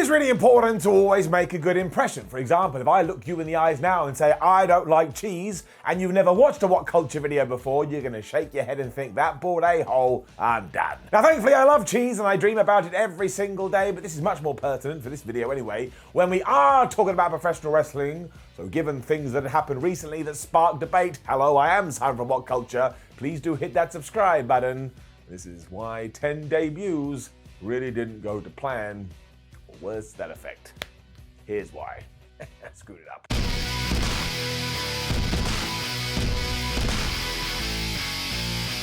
is really important to always make a good impression. For example, if I look you in the eyes now and say, I don't like cheese, and you've never watched a What Culture video before, you're going to shake your head and think, that bald a-hole, I'm done. Now, thankfully, I love cheese and I dream about it every single day, but this is much more pertinent for this video anyway, when we are talking about professional wrestling. So given things that happened recently that sparked debate, hello, I am Sam from What Culture, please do hit that subscribe button. This is why 10 debuts really didn't go to plan. Worse to that effect. Here's why. Screwed it up.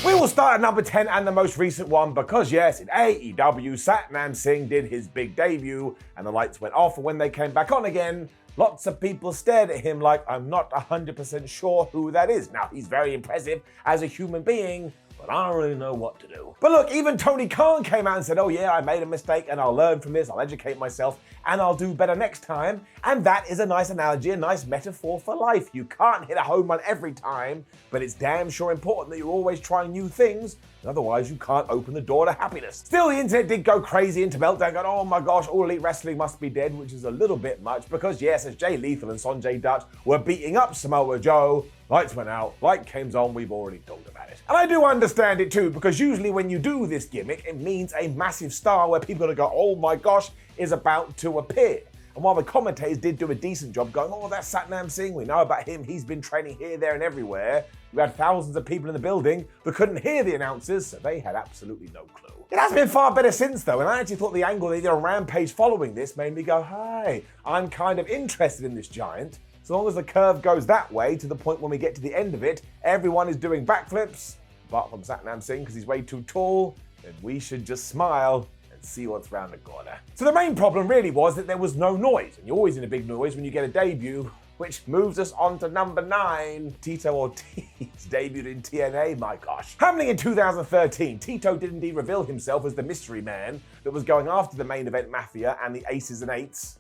We will start at number 10 and the most recent one because yes, in AEW, Satnam Singh did his big debut and the lights went off, and when they came back on again, lots of people stared at him like, I'm not 100% sure who that is. Now, he's very impressive as a human being, but I don't really know what to do. But look, even Tony Khan came out and said, oh yeah, I made a mistake and I'll learn from this, I'll educate myself, and I'll do better next time. And that is a nice analogy, a nice metaphor for life. You can't hit a home run every time, but it's damn sure important that you're always trying new things, otherwise you can't open the door to happiness. Still, the internet did go crazy into meltdown, going, oh my gosh, All Elite Wrestling must be dead, which is a little bit much because yes, as Jay Lethal and Sonjay Dutt were beating up Samoa Joe, lights went out, light came on, we've already talked about it. And I do understand it too, because usually when you do this gimmick, it means a massive star where people are going to go, oh my gosh, is about to appear. And while the commentators did do a decent job going, oh, that's Satnam Singh, we know about him, he's been training here, there, and everywhere. We had thousands of people in the building that couldn't hear the announcers, so they had absolutely no clue. It has been far better since, though, and I actually thought the angle they did on Rampage following this made me go, hey, I'm kind of interested in this giant. So long as the curve goes that way, to the point when we get to the end of it, everyone is doing backflips, apart from Satnam Singh because he's way too tall, then we should just smile and see what's round the corner. So the main problem really was that there was no noise, and you're always in a big noise when you get a debut, which moves us on to number 9. Tito Ortiz debuted in TNA, my gosh. Happening in 2013, Tito did indeed reveal himself as the mystery man that was going after the main event Mafia and the Aces and Eights.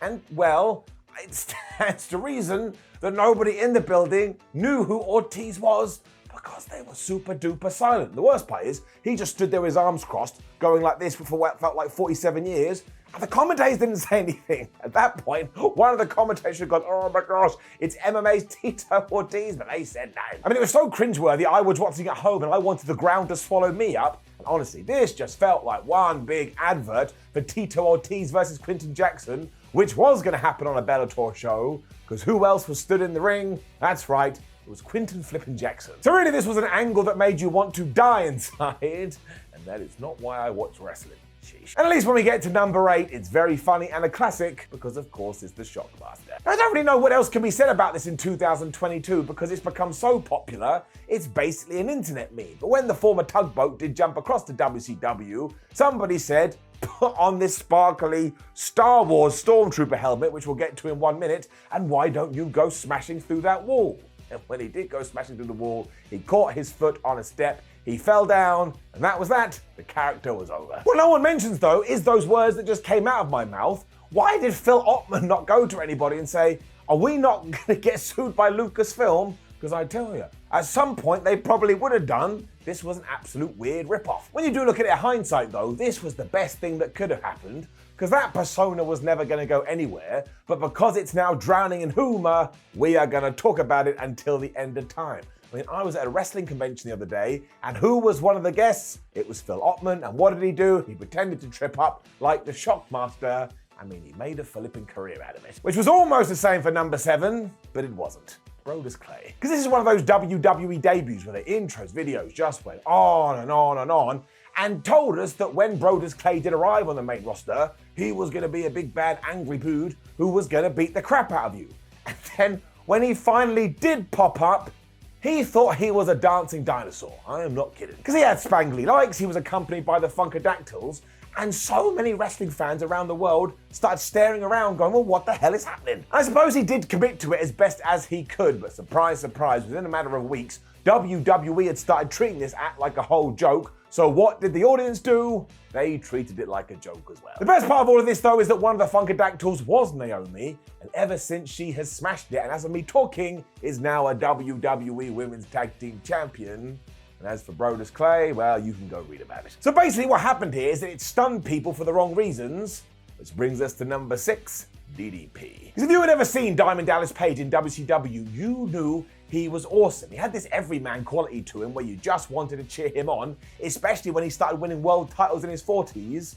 And, well, it stands to reason that nobody in the building knew who Ortiz was because they were super duper silent. The worst part is, he just stood there with his arms crossed, going like this for what felt like 47 years, and the commentators didn't say anything. At that point, one of the commentators had gone, oh my gosh, it's MMA's Tito Ortiz, but they said no. I mean, it was so cringeworthy, I was watching at home and I wanted the ground to swallow me up. And honestly, this just felt like one big advert for Tito Ortiz versus Quinton Jackson, which was going to happen on a Bellator show, because who else was stood in the ring? That's right, it was Quinton flippin' Jackson. So really, this was an angle that made you want to die inside, and that is not why I watch wrestling. Sheesh. And at least when we get to number 8, it's very funny and a classic, because of course it's the Shockmaster. I don't really know what else can be said about this in 2022, because it's become so popular, it's basically an internet meme. But when the former Tugboat did jump across to WCW, somebody said, put on this sparkly Star Wars Stormtrooper helmet, which we'll get to in 1 minute, and why don't you go smashing through that wall? And when he did go smashing through the wall, he caught his foot on a step, he fell down, and that was that. The character was over. What no one mentions, though, is those words that just came out of my mouth. Why did Phil Ottman not go to anybody and say, are we not going to get sued by Lucasfilm? Because I tell you, at some point they probably would have done. This was an absolute weird ripoff. When you do look at it in hindsight, though, this was the best thing that could have happened, because that persona was never going to go anywhere, but because it's now drowning in humor, we are going to talk about it until the end of time. I mean, I was at a wrestling convention the other day, and who was one of the guests? It was Phil Ottman, and what did he do? He pretended to trip up like the Shockmaster. I mean, he made a flipping career out of it. Which was almost the same for number 7, but it wasn't. Brodus Clay. Because this is one of those WWE debuts where the intros, videos just went on and on and on, and told us that when Brodus Clay did arrive on the main roster, he was going to be a big bad angry dude who was going to beat the crap out of you. And then when he finally did pop up, he thought he was a dancing dinosaur. I am not kidding. Because he had spangly legs, he was accompanied by the Funkadactyls, and so many wrestling fans around the world started staring around going, well, what the hell is happening? I suppose he did commit to it as best as he could, but surprise, surprise, within a matter of weeks, WWE had started treating this act like a whole joke. So what did the audience do? They treated it like a joke as well. The best part of all of this, though, is that one of the Funkadactyls was Naomi, and ever since she has smashed it, and as of me talking, is now a WWE Women's Tag Team Champion. And as for Brodus Clay, well, you can go read about it. So basically what happened here is that it stunned people for the wrong reasons. Which brings us to number 6, DDP. Because if you had ever seen Diamond Dallas Page in WCW, you knew he was awesome. He had this everyman quality to him where you just wanted to cheer him on, especially when he started winning world titles in his 40s.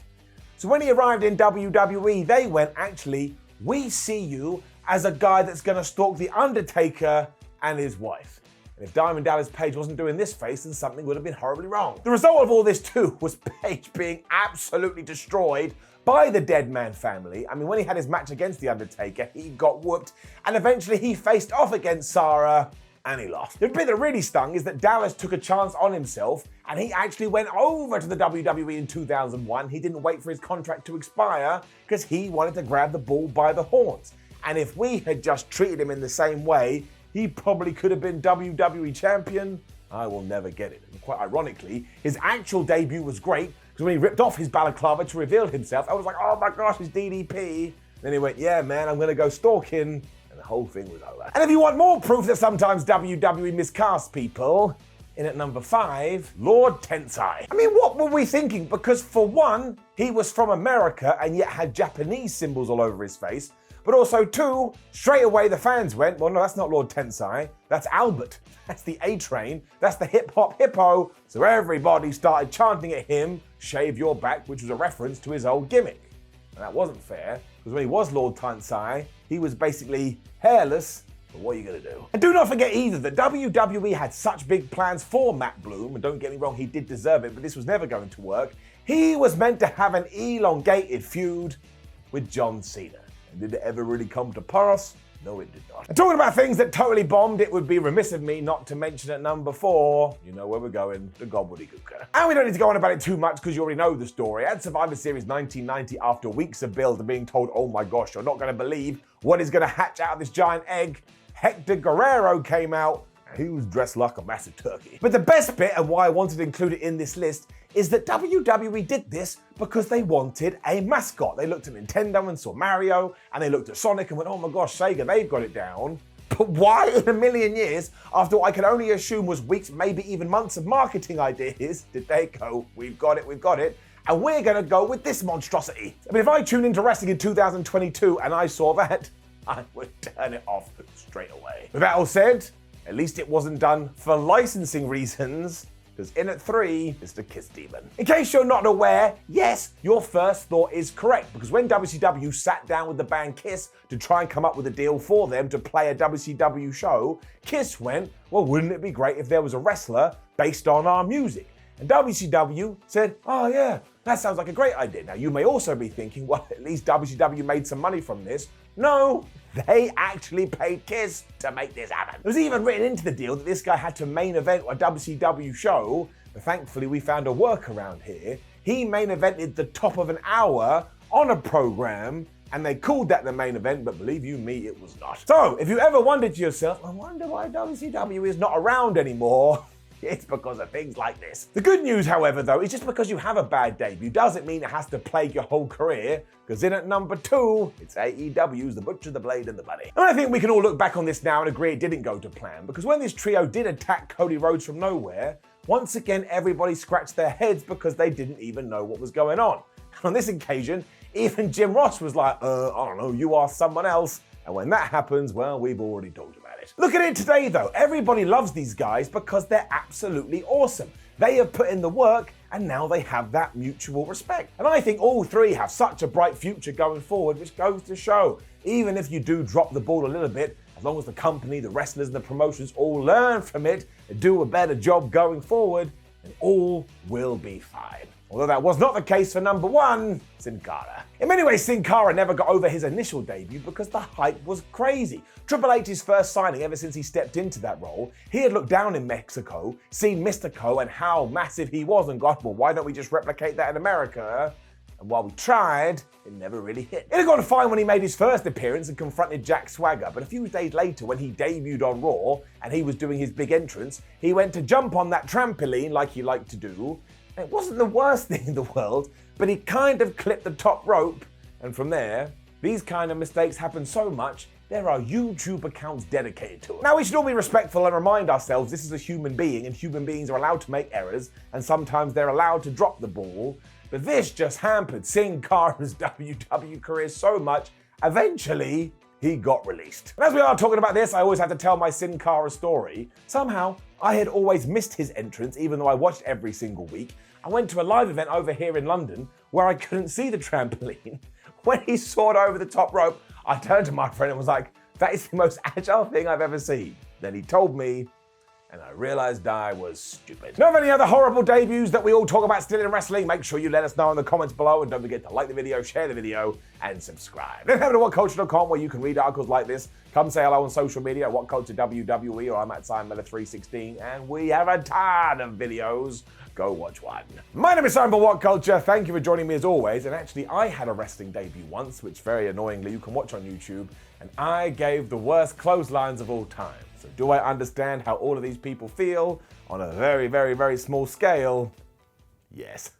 So when he arrived in WWE, they went, actually, we see you as a guy that's going to stalk The Undertaker and his wife. And if Diamond Dallas Page wasn't doing this face, then something would have been horribly wrong. The result of all this too was Page being absolutely destroyed by the Dead Man family. I mean, when he had his match against The Undertaker, he got whooped, and eventually he faced off against Sarah, and he lost. The bit that really stung is that Dallas took a chance on himself, and he actually went over to the WWE in 2001. He didn't wait for his contract to expire, because he wanted to grab the bull by the horns. And if we had just treated him in the same way, he probably could have been WWE champion. I will never get it. And quite ironically, his actual debut was great, because when he ripped off his balaclava to reveal himself, I was like, oh my gosh, it's DDP. Then he went, yeah man, I'm gonna go stalking, and the whole thing was over. And if you want more proof that sometimes WWE miscasts people, in at number 5, Lord Tensai. I mean, what were we thinking? Because for one, he was from America and yet had Japanese symbols all over his face. But also 2, straight away the fans went, well, no, that's not Lord Tensai, that's Albert. That's the A-Train, that's the hip-hop hippo. So everybody started chanting at him, shave your back, which was a reference to his old gimmick. And that wasn't fair, because when he was Lord Tensai, he was basically hairless. But what are you going to do? And do not forget either that WWE had such big plans for Matt Bloom, and don't get me wrong, he did deserve it, but this was never going to work. He was meant to have an elongated feud with John Cena. And did it ever really come to pass? No, it did not. And talking about things that totally bombed, it would be remiss of me not to mention at number 4, you know where we're going, the Gooker. And we don't need to go on about it too much because you already know the story. At Survivor Series 1990, after weeks of build and being told, oh my gosh, you're not going to believe what is going to hatch out of this giant egg, Hector Guerrero came out. He was dressed like a massive turkey. But the best bit, and why I wanted to include it in this list, is that WWE did this because they wanted a mascot. They looked at Nintendo and saw Mario, and they looked at Sonic and went, oh my gosh, Sega, they've got it down. But why in a million years, after what I can only assume was weeks, maybe even months of marketing ideas, did they go, we've got it, and we're gonna go with this monstrosity? I mean, if I tuned into wrestling in 2022 and I saw that, I would turn it off straight away. With that all said, at least it wasn't done for licensing reasons, because in at 3 is the Kiss Demon. In case you're not aware, yes, your first thought is correct, because when WCW sat down with the band Kiss to try and come up with a deal for them to play a WCW show, Kiss went, well, wouldn't it be great if there was a wrestler based on our music? And WCW said, oh yeah, that sounds like a great idea. Now you may also be thinking, well, at least WCW made some money from this. No, they actually paid Kiss to make this happen. It was even written into the deal that this guy had to main event a WCW show, but thankfully we found a workaround here. He main evented the top of an hour on a program, and they called that the main event, but believe you me, it was not. So, if you ever wondered to yourself, I wonder why WCW is not around anymore, it's because of things like this. The good news, however, though, is just because you have a bad debut doesn't mean it has to plague your whole career, because in at number 2, it's AEW's The Butcher, the Blade, and the Bunny. And I think we can all look back on this now and agree it didn't go to plan, because when this trio did attack Cody Rhodes from nowhere, once again everybody scratched their heads because they didn't even know what was going on. And on this occasion, even Jim Ross was like, I don't know, you are someone else. And when that happens, well, we've already told you about it. Look at it today, though. Everybody loves these guys because they're absolutely awesome. They have put in the work, and now they have that mutual respect. And I think all 3 have such a bright future going forward, which goes to show, even if you do drop the ball a little bit, as long as the company, the wrestlers, and the promotions all learn from it and do a better job going forward, then all will be fine. Although that was not the case for number 1, Sin Cara. In many ways, Sin Cara never got over his initial debut because the hype was crazy. Triple H's first signing ever since he stepped into that role, he had looked down in Mexico, seen Mystico and how massive he was and gone, well, why don't we just replicate that in America? And while we tried, it never really hit. It had gone fine when he made his first appearance and confronted Jack Swagger, but a few days later when he debuted on Raw and he was doing his big entrance, he went to jump on that trampoline like he liked to do. It wasn't the worst thing in the world, but he kind of clipped the top rope, and from there, these kind of mistakes happen so much, there are YouTube accounts dedicated to it. Now, we should all be respectful and remind ourselves this is a human being, and human beings are allowed to make errors, and sometimes they're allowed to drop the ball, But this just hampered Sin Cara's WWE career so much, eventually he got released. And as we are talking about this, I always have to tell my Sin Cara story. Somehow, I had always missed his entrance, even though I watched every single week. I went to a live event over here in London where I couldn't see the trampoline. When he soared over the top rope, I turned to my friend and was like, that is the most agile thing I've ever seen. Then he told me, and I realized I was stupid. Know of any other horrible debuts that we all talk about still in wrestling? Make sure you let us know in the comments below, and don't forget to like the video, share the video, and subscribe. Then head to whatculture.com where you can read articles like this. Come say hello on social media at WhatCultureWWE, or I'm at SimonMiller316, and we have a ton of videos. Go watch one. My name is Simon for What Culture. Thank you for joining me as always. And actually, I had a wrestling debut once, which very annoyingly you can watch on YouTube, and I gave the worst clotheslines of all time. So do I understand how all of these people feel on a very, very, very small scale? Yes.